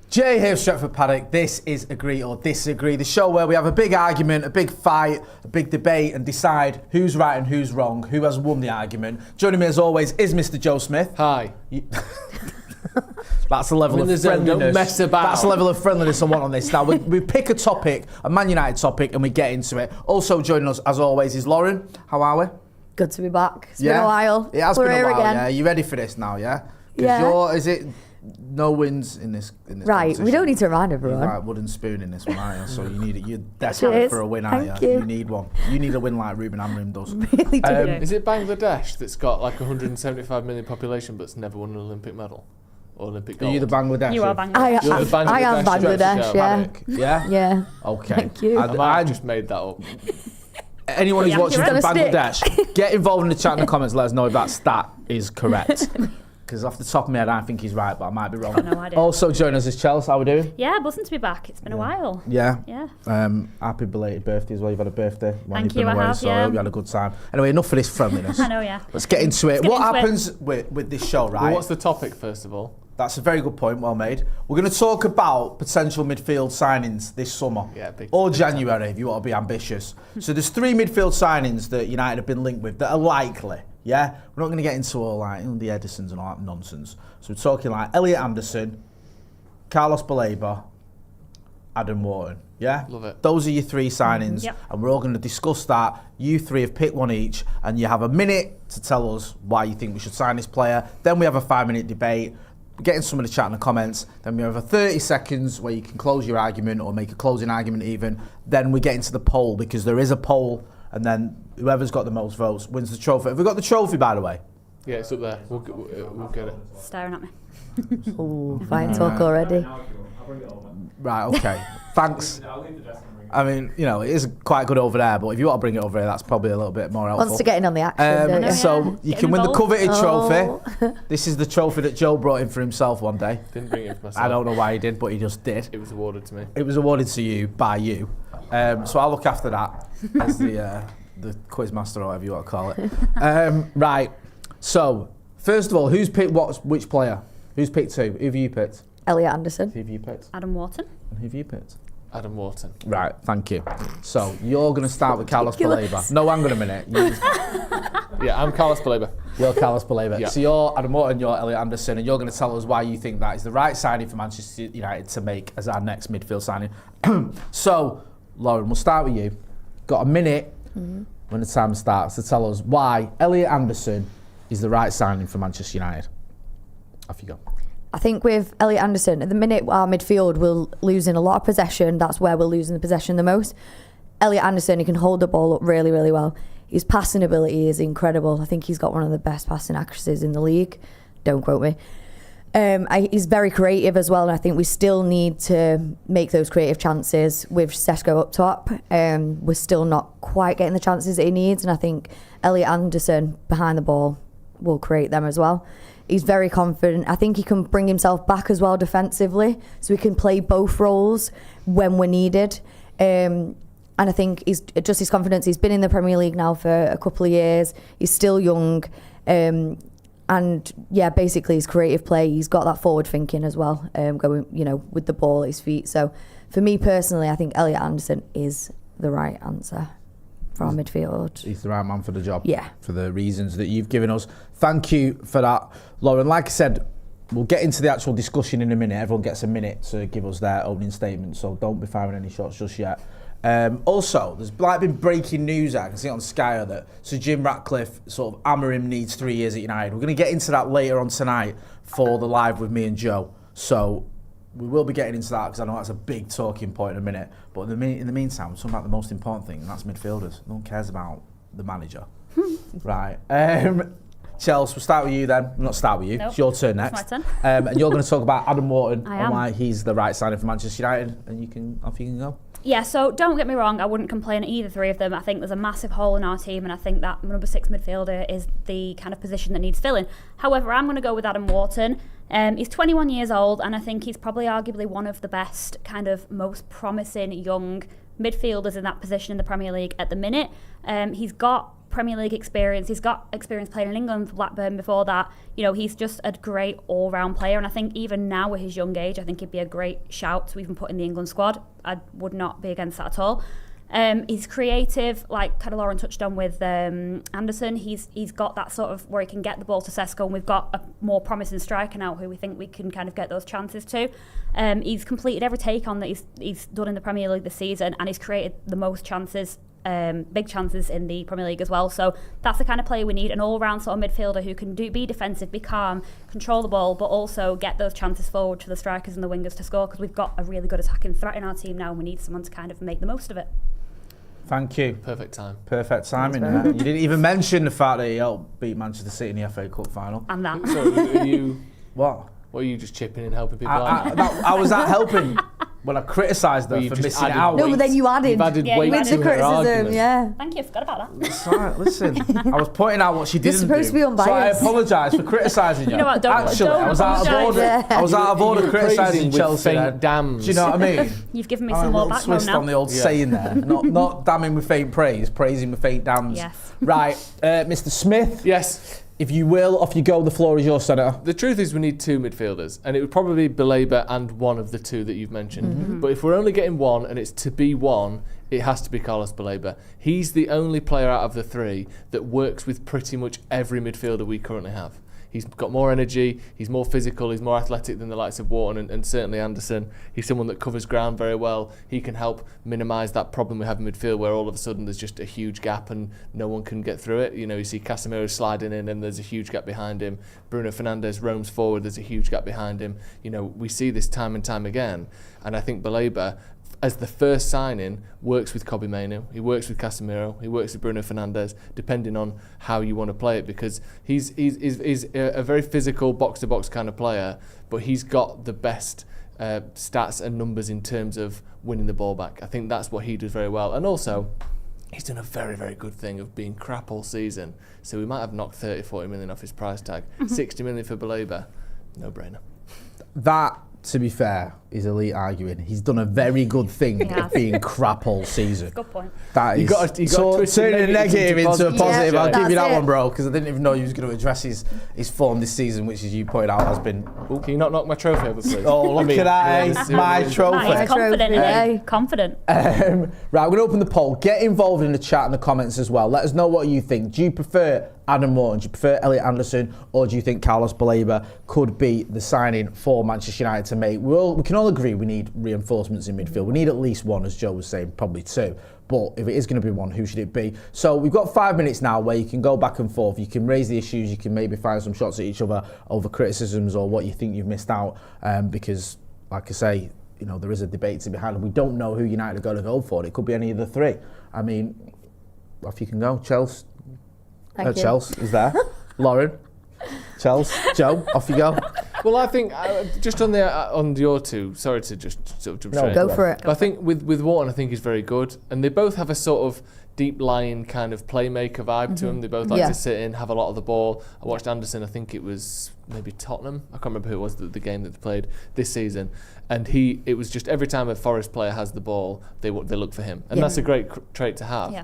Jay here, Stretford, Paddock. This is Agree or Disagree, the show where we have a big argument, a big fight, a big debate and decide who's right and who's wrong, who has won the argument. Joining me as always is Mr. Joe Smith. Hi. That's the level of friendliness. Don't mess about. That's the level of friendliness I want on this. Now, we pick a topic, a Man United topic, and we get into it. Also joining us, as always, is Lauren. How are we? Good to be back. It's been a while. It has been a while, again. yeah. You ready for this now, yeah? Yeah. Is it no wins in this right, we don't need to remind everyone. You're like wooden spoon in this one, aren't you? So you're desperate for a win, aren't you? You need one. You need a win like Ruben Amorim does. Really do. Is it Bangladesh that's got like 175 million population but's never won an Olympic medal? Or Olympic gold? Are you the Bangladesh? You are Bangladesh. I am Bangladesh, yeah. Yeah? Yeah. Okay. Thank you. I just made that up. Anyone who's watching from Stick. Bangladesh, get involved in the chat in the comments. Let us know if that stat is correct. Because off the top of my head, I think he's right, but I might be wrong. I've got no idea. Also joining us is Chels. How are we doing? Yeah, buzzing to be back. It's been a while. Yeah. Yeah. Happy belated birthday as well. You've had a birthday. Thank you, I have, so I hope you had a good time. Anyway, enough of this friendliness. I know, yeah. Let's get into it. Let's get What into happens with this show, right? Well, what's the topic, first of all? That's a very good point, well made. We're going to talk about potential midfield signings this summer. Yeah, big or big January if you want to be ambitious. So there's 3 midfield signings that United have been linked with that are likely. Yeah, we're not going to get into all like the Edisons and all that nonsense. So we're talking like Elliot Anderson, Carlos Baleba, Adam Wharton. Yeah, Love it. Those are your 3 signings, Yep. and we're all going to discuss that. You 3 have picked one each, and you have a minute to tell us why you think we should sign this player. Then we have a 5-minute debate. We're getting some of the chat in the comments. Then we have a 30 seconds where you can close your argument or make a closing argument even. Then we get into the poll because there is a poll, and then whoever's got the most votes wins the trophy. Have we got the trophy, by the way? Yeah, it's up there. We'll get it. Staring at me. Ooh, fine talk already. Right, okay. Thanks. I mean, you know, it is quite good over there, but if you want to bring it over here, that's probably a little bit more helpful. Wants to get in on the action, don't you? So you Getting can win the involved. coveted trophy. This is the trophy that Joe brought in for himself one day. Didn't bring it for myself. I don't know why he did, but he just did. It was awarded to me. It was awarded to you by you. So I'll look after that as the quiz master or whatever you want to call it. Right. So first of all, who's picked which player? Who's picked 2? Who have you picked? Elliot Anderson. Who have you picked? Adam Wharton. And who have you picked? Adam Wharton. Right, thank you. So you're going to start with Carlos Ridiculous. Baleba. No, hang on a minute. Yeah, I'm Carlos Baleba. You're Carlos Baleba. Yeah. So you're Adam Wharton, you're Elliot Anderson, and you're going to tell us why you think that is the right signing for Manchester United to make as our next midfield signing. So, Lauren, we'll start with you. Got a minute when the time starts to tell us why Elliot Anderson is the right signing for Manchester United. Off you go. I think with Elliot Anderson, at the minute our midfield we're losing a lot of possession. That's where we're losing the possession the most. Elliot Anderson, he can hold the ball up really, really well. His passing ability is incredible. I think he's got one of the best passing accuracies in the league. Don't quote me. He's very creative as well, and I think we still need to make those creative chances with Sesko up top. We're still not quite getting the chances that he needs, and I think Elliot Anderson behind the ball will create them as well. He's very confident. I think he can bring himself back as well defensively, so he can play both roles when we're needed. And I think he's just his confidence. He's been in the Premier League now for a couple of years. He's still young. And yeah, basically his creative play, he's got that forward thinking as well, going, with the ball at his feet. So for me personally, I think Elliot Anderson is the right answer for our midfield. He's the right man for the job. Yeah. For the reasons that you've given us. Thank you for that, Lauren. Like I said, we'll get into the actual discussion in a minute. Everyone gets a minute to give us their opening statement, so don't be firing any shots just yet. Also, there's been breaking news out. I can see it on Sky that Sir Jim Ratcliffe, sort of Amorim needs 3 years at United. We're going to get into that later on tonight for the live with me and Joe. So we will be getting into that because I know that's a big talking point in a minute. But in the meantime, we're talking about the most important thing, and that's midfielders. No one cares about the manager. Right. Chels, we'll start with you then. Not start with you. Nope. It's your turn next. It's my turn. And you're going to talk about Adam Wharton I and am. why he's the right signing for Manchester United. And off you can go. Yeah, so don't get me wrong, I wouldn't complain at either 3 of them. I think there's a massive hole in our team, and I think that number 6 midfielder is the kind of position that needs filling. However, I'm going to go with Adam Wharton. He's 21 years old, and I think he's probably arguably one of the best, kind of most promising young midfielders in that position in the Premier League at the minute. He's got Premier League experience. He's got experience playing in England for Blackburn before that. You know, he's just a great all-round player, and I think even now at his young age, I think he'd be a great shout to even put in the England squad. I would not be against that at all. He's creative, like kind of Lauren touched on with Anderson. He's got that sort of where he can get the ball to Sesko, and we've got a more promising striker now who we think we can kind of get those chances to. He's completed every take on that he's done in the Premier League this season, and he's created the most chances, big chances in the Premier League as well. So that's the kind of player we need, an all-round sort of midfielder who can be defensive, be calm, control the ball, but also get those chances forward to the strikers and the wingers to score, because we've got a really good attacking threat in our team now, and we need someone to kind of make the most of it. Thank you. Perfect time. Perfect timing there. You didn't even mention the fact that he helped beat Manchester City in the FA Cup final. And that. So are you... What? Or are you just chipping in, helping people out? I was that helping when I criticised them for missing it out. No, but then you added. You've added weight with to the her criticism, argument. yeah. Thank you, I forgot about that. It's all right, listen, I was pointing out what she didn't do. supposed to be unbiased. So I apologise for criticising you. You know what, don't I was out of apologise. order. Yeah. I was out of order criticising Chelsea. Faint dams. Do you know what I mean? You've given me I'm some a more little backbone twist now. on the old saying there. Not damning with faint praise, praising with faint dams. Yes. Right, Mr. Smith. Yes. If you will, off you go. The floor is yours, Senator. The truth is we need two midfielders, and it would probably be Baleba and one of the two that you've mentioned. But if we're only getting one, and it's to be one, it has to be Carlos Baleba. He's the only player out of the three that works with pretty much every midfielder we currently have. He's got more energy, he's more physical, he's more athletic than the likes of Wharton and certainly Anderson. He's someone that covers ground very well. He can help minimise that problem we have in midfield where all of a sudden there's just a huge gap and no one can get through it. You know, you see Casemiro sliding in and there's a huge gap behind him. Bruno Fernandes roams forward, there's a huge gap behind him. You know, we see this time and time again. And I think Baleba, as the first signing, works with Kobbie Mainoo, he works with Casemiro, he works with Bruno Fernandes, depending on how you want to play it, because he's a very physical box-to-box kind of player, but he's got the best stats and numbers in terms of winning the ball back. I think that's what he does very well. And also, he's done a very, very good thing of being crap all season, so we might have knocked 30-40 million off his price tag. 60 million for Baleba, no-brainer. That, to be fair, is elite arguing. He's done a very good thing of being crap all season. Good point. That is. You got to turning a negative into a positive. Yeah, I'll give you that that's one, it. bro, because I didn't even know you was going to address his form this season, which, as you pointed out, has been. Can you not knock my trophy over, please? Oh, look at that, my trophy. He's confident, isn't he? Yeah. Confident. Right, we're going to open the poll. Get involved in the chat and the comments as well. Let us know what you think. Do you prefer Adam Morton? Do you prefer Elliot Anderson? Or do you think Carlos Baleba could be the signing for Manchester United to make? We can all agree we need reinforcements in midfield. We need at least one, as Joe was saying, probably two. But if it is going to be one, who should it be? So we've got 5 minutes now where you can go back and forth. You can raise the issues. You can maybe fire some shots at each other over criticisms or what you think you've missed out. Because, like I say, you know, there is a debate to be had. We don't know who United are going to go for. It could be any of the three. I mean, off you can go. Chels. Thank you. Chels is there. Lauren. Chels. Joe, off you go. Well, I think just on your two. Sorry to just sort of jump straight. Go for it. But I think with Wharton, I think he's very good, and they both have a sort of deep lying kind of playmaker vibe to them. They both like to sit in, have a lot of the ball. I watched Anderson. I think it was maybe Tottenham. I can't remember who it was the game that they played this season, and it was just every time a Forest player has the ball, they look for him, and that's a great trait to have. Yeah.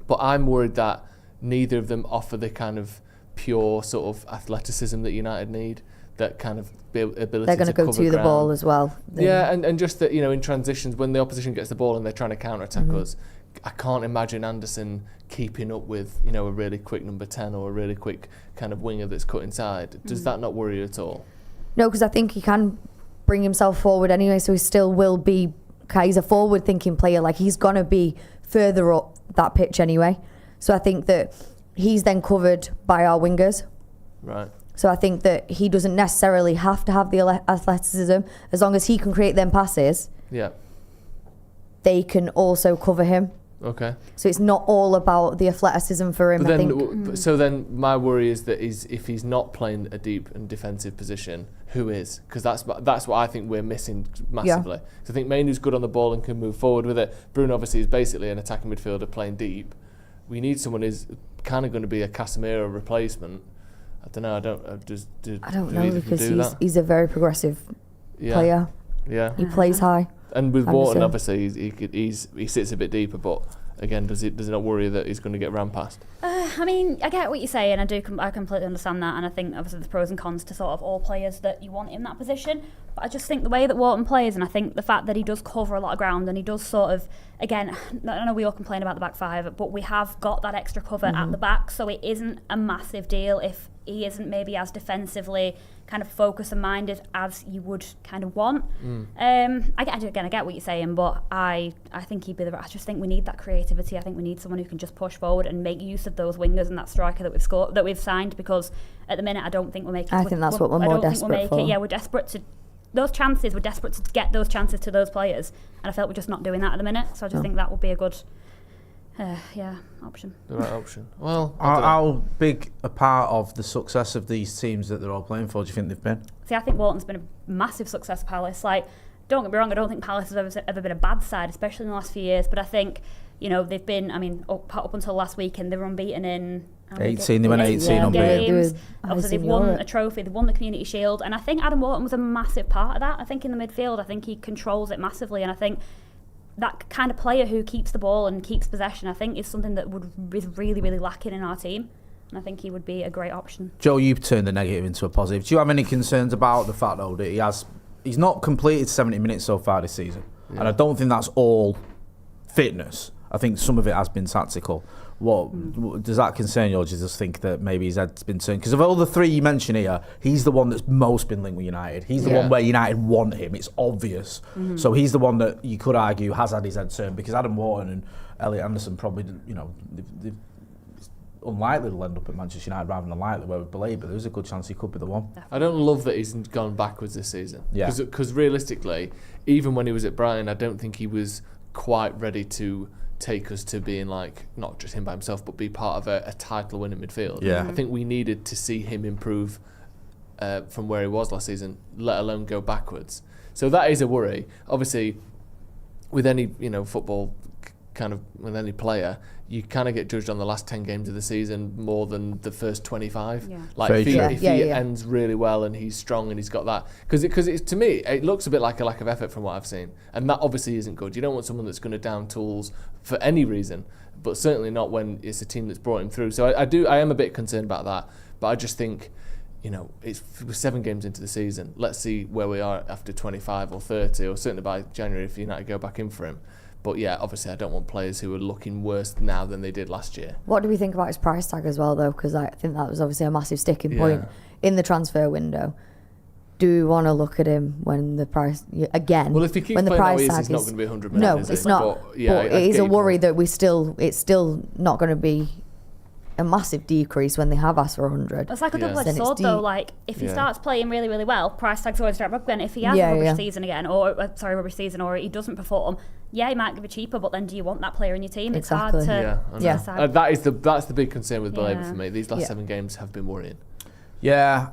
But I'm worried that neither of them offer the kind of pure sort of athleticism that United need. That kind of ability. They're going to go to the ball as well. Yeah, and just that, you know, in transitions when the opposition gets the ball and they're trying to counter attack us, I can't imagine Anderson keeping up with, you know, a really quick number 10 or a really quick kind of winger that's cut inside. Does that not worry you at all? No, because I think he can bring himself forward anyway, so he still will be. He's a forward-thinking player. Like, he's going to be further up that pitch anyway. So I think that he's then covered by our wingers. Right. So I think that he doesn't necessarily have to have the athleticism. As long as he can create them passes, Yeah. they can also cover him. Okay. So it's not all about the athleticism for him, But I then, think. so then my worry is that if he's not playing a deep and defensive position, who is? Because that's what I think we're missing massively. So I think Mainoo's good on the ball and can move forward with it. Bruno obviously is basically an attacking midfielder playing deep. We need someone who's kind of going to be a Casemiro replacement. I don't know. I don't know because he's a very progressive player. Yeah. He plays high. And with Wharton, Anderson. obviously, he sits a bit deeper, but again, does it not worry you that he's going to get ran past? I mean, I get what you're saying. I completely understand that, and I think obviously there's pros and cons to sort of all players that you want in that position. But I just think the way that Wharton plays, and I think the fact that he does cover a lot of ground, and he does sort of, again, I know we all complain about the back five, but we have got that extra cover at the back, so it isn't a massive deal if he isn't maybe as defensively kind of focused and minded as you would kind of want. I get what you're saying, but I think he'd be I just think we need that creativity. I think we need someone who can just push forward and make use of those wingers and that striker that we've signed, because at the minute I don't think we're making. I think that's what we're more desperate for. Yeah, we're desperate to those chances. We're desperate to get those chances to those players, and I felt we're just not doing that at the minute. So I just think that would be a good. Option. The right option. Well, how big a part of the success of these teams that they're all playing for do you think they've been? See, I think Wharton's been a massive success for Palace. Like, don't get me wrong, I don't think Palace has ever been a bad side, especially in the last few years. But I think, they've been, up until last weekend, they were unbeaten in 18. They went 18 unbeaten. Games. Obviously, they've won a trophy, they've won the Community Shield, and I think Adam Wharton was a massive part of that. I think in the midfield, I think he controls it massively, and I think that kind of player who keeps the ball and keeps possession, I think, is something that is really, really lacking in our team. And I think he would be a great option. Joe, you've turned the negative into a positive. Do you have any concerns about the fact, though, that he's not completed 70 minutes so far this season? Yeah. And I don't think that's all fitness. I think some of it has been tactical. What does that concern you, or do you just think that maybe his head's been turned? Because of all the three you mentioned here, he's the one that's most been linked with United. He's the one where United want him. It's obvious. So he's the one that you could argue has had his head turned, because Adam Wharton and Elliot Anderson probably, they've unlikely to end up at Manchester United rather than unlikely, where with Baleba, there's a good chance he could be the one. I don't love that he's gone backwards this season. Yeah. Because realistically, even when he was at Brighton, I don't think he was quite ready to take us to being like, not just him by himself, but be part of a title winning midfield. Yeah. I think we needed to see him improve from where he was last season, let alone go backwards. So that is a worry. Obviously, with any football kind of, with any player, you kind of get judged on the last 10 games of the season more than the first 25. Yeah. Like if he ends really well and he's strong and he's got that, because to me it looks a bit like a lack of effort from what I've seen, and that obviously isn't good. You don't want someone that's going to down tools for any reason, but certainly not when it's a team that's brought him through. So I am a bit concerned about that, but I just think, we're 7 games into the season. Let's see where we are after 25 or 30, or certainly by January if United go back in for him. But yeah, obviously I don't want players who are looking worse now than they did last year. What do we think about his price tag as well, though? Because I think that was obviously a massive sticking point in the transfer window. Do we want to look at him when the price again? Well, if he keeps when the playing price how he is, tag it's not going to be 100 million. No, it's not. But it is a worry that it's still not going to be a massive decrease when they have asked for 100. It's like a double-edged sword, though. Like, if he starts playing really, really well, price tag's always drop up again. If he has a rubbish season again, or he doesn't perform, he might be cheaper, but then do you want that player in your team? Exactly. It's hard to decide. That's the big concern with Baleba for me. These last 7 games have been worrying. Yeah,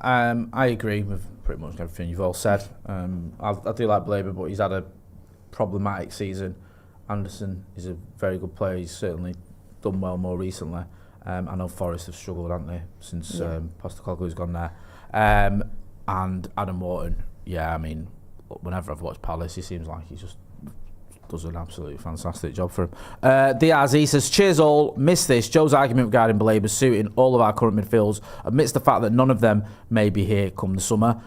I agree with pretty much everything you've all said. I do like Baleba, but he's had a problematic season. Anderson is a very good player. He's certainly done well more recently. I know Forest have struggled, haven't they, since Postecoglou's gone there. And Adam Wharton, whenever I've watched Palace, he seems like he just does an absolutely fantastic job for him. Diaz, he says, cheers all, missed this. Joe's argument regarding Baleba suiting all of our current midfields amidst the fact that none of them may be here come the summer.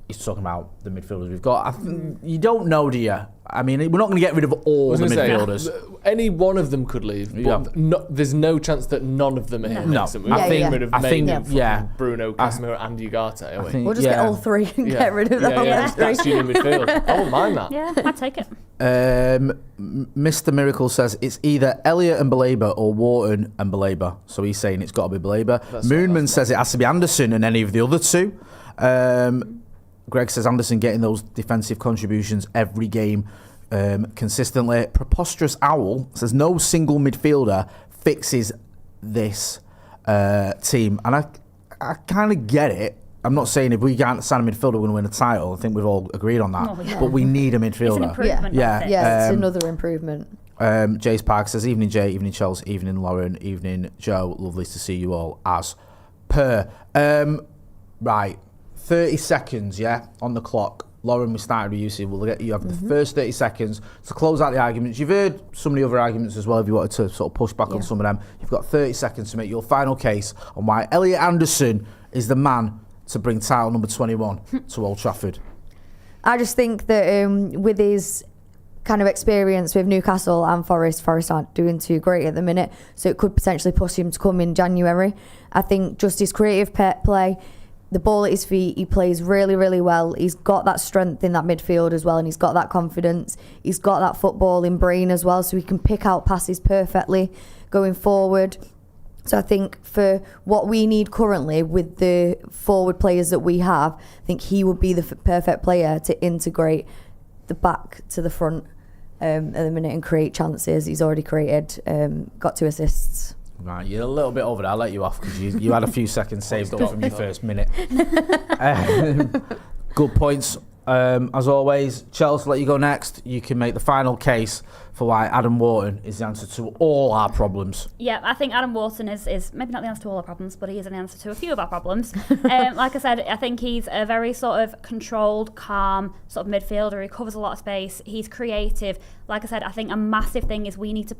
He's talking about the midfielders we've got. You don't know, do you? I mean, we're not going to get rid of all the midfielders. Any one of them could leave, but there's no chance that none of them are here. No, I think rid of Bruno, Casemiro, and Ugarte. We'll just get all 3 and get rid of them. That's your midfield. I wouldn't mind that. Yeah, I'd take it. Mr. Miracle says it's either Elliot and Baleba or Wharton and Baleba. So he's saying it's got to be Baleba. Moonman says it has to be Anderson and any of the other 2. Greg says Anderson getting those defensive contributions every game consistently. Preposterous Owl says no single midfielder fixes this team. And I kind of get it. I'm not saying if we can't sign a midfielder, we're going to win a title. I think we've all agreed on that. But we need a midfielder. It's an improvement. It's another improvement. Jace Park says, evening Jay, evening Chels, evening Lauren, evening Joe. Lovely to see you all as per. Right. 30 seconds, on the clock. Lauren, we started with you, so we'll get you have the first 30 seconds to close out the arguments. You've heard some of the other arguments as well if you wanted to sort of push back on some of them. You've got 30 seconds to make your final case on why Elliot Anderson is the man to bring title number 21 to Old Trafford. I just think that with his kind of experience with Newcastle and Forest aren't doing too great at the minute, so it could potentially push him to come in January. I think just his creative play, the ball at his feet, he plays really, really well. He's got that strength in that midfield as well, and he's got that confidence. He's got that footballing brain as well, so he can pick out passes perfectly going forward. So I think for what we need currently with the forward players that we have, I think he would be the perfect player to integrate the back to the front at the minute and create chances. He's already created, got 2 assists. Right, you're a little bit over there. I'll let you off because you had a few seconds saved up from your first minute. Good points. As always, Chels, let you go next. You can make the final case for why Adam Wharton is the answer to all our problems. Yeah, I think Adam Wharton is maybe not the answer to all our problems, but he is an answer to a few of our problems. Like I said, I think he's a very sort of controlled, calm sort of midfielder. He covers a lot of space. He's creative. Like I said, I think a massive thing is we need to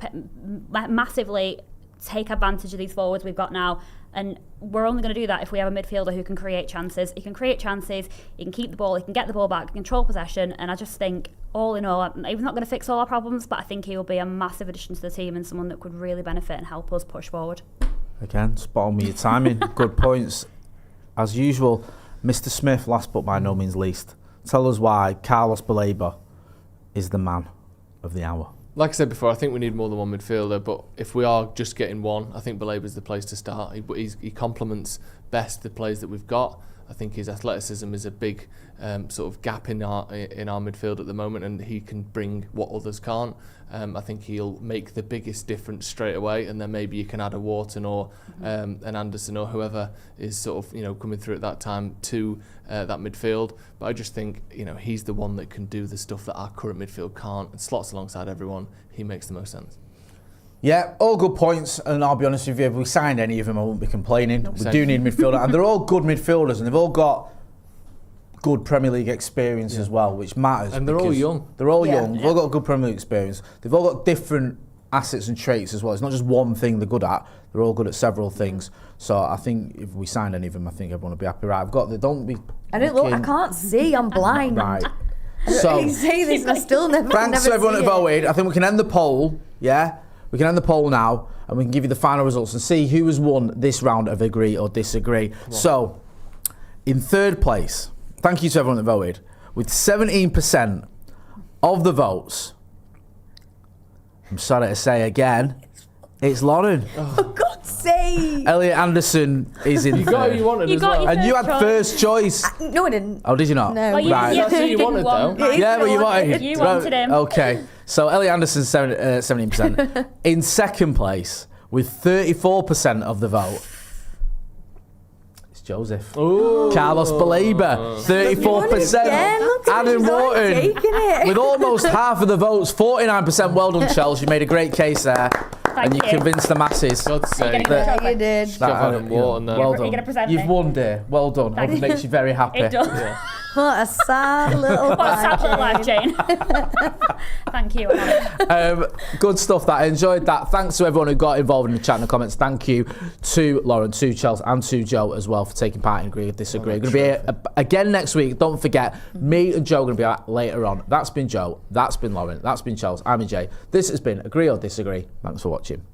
massively take advantage of these forwards we've got now, and we're only going to do that if we have a midfielder who can create chances. He can create chances, he can keep the ball, he can get the ball back, control possession, and I just think all in all, he's not going to fix all our problems, but I think he will be a massive addition to the team and someone that could really benefit and help us push forward. Again, spot on with your timing. Good points. As usual, Mr. Smith, last but by no means least, tell us why Carlos Baleba is the man of the hour. Like I said before, I think we need more than one midfielder, but if we are just getting one, I think Baleba's the place to start. He complements best the players that we've got. I think his athleticism is a big sort of gap in our midfield at the moment, and he can bring what others can't. I think he'll make the biggest difference straight away, and then maybe you can add a Wharton or an Anderson or whoever is sort of coming through at that time to that midfield. But I just think he's the one that can do the stuff that our current midfield can't, and slots alongside everyone. He makes the most sense. Yeah, all good points, and I'll be honest with you, if we signed any of them, I wouldn't be complaining. We do need midfielder, and they're all good midfielders, and they've all got good Premier League experience as well, which matters. And they're all young. They're all young. They've all got good Premier League experience. They've all got different assets and traits as well. It's not just one thing they're good at. They're all good at several things. So I think if we signed any of them, I think everyone would be happy. Right, I've got the. Don't be. I don't look. I can't see. I'm blind. Right. So you say this, I still never. Thanks to everyone that voted. I think we can end the poll. Yeah. We can end the poll now, and we can give you the final results and see who has won this round of agree or disagree. So, in third place, thank you to everyone that voted, with 17% of the votes, I'm sorry to say again, it's Lauren. For God's sake! Elliot Anderson is in You got who you wanted as well. And you had first choice. No, I didn't. Oh, did you not? No. Well, Right. That's who you wanted, though. Yeah, but you wanted. You wanted him. Okay, so Elliot Anderson 17%. In second place, with 34% of the vote, it's Joseph. Ooh. Carlos Baleba, 34%. Adam Wharton, with almost half of the votes, 49%. Well done, Chels. You made a great case there. And you convinced the masses. God's sake. Yeah, you did. Adam Wharton then. Well You're gonna done. present You've me. won, dear. Well done. Hope it makes you very happy. It does. Yeah. What a sad little What a sad little life, Jane. Thank you. Good stuff. That I enjoyed that. Thanks to everyone who got involved in the chat and the comments. Thank you to Lauren, to Chels, and to Joe as well for taking part in Agree or Disagree. Going to be here again next week. Don't forget, me and Joe are going to be out later on. That's been Joe. That's been Lauren. That's been Chels. I'm Jay. This has been Agree or Disagree. Thanks for watching.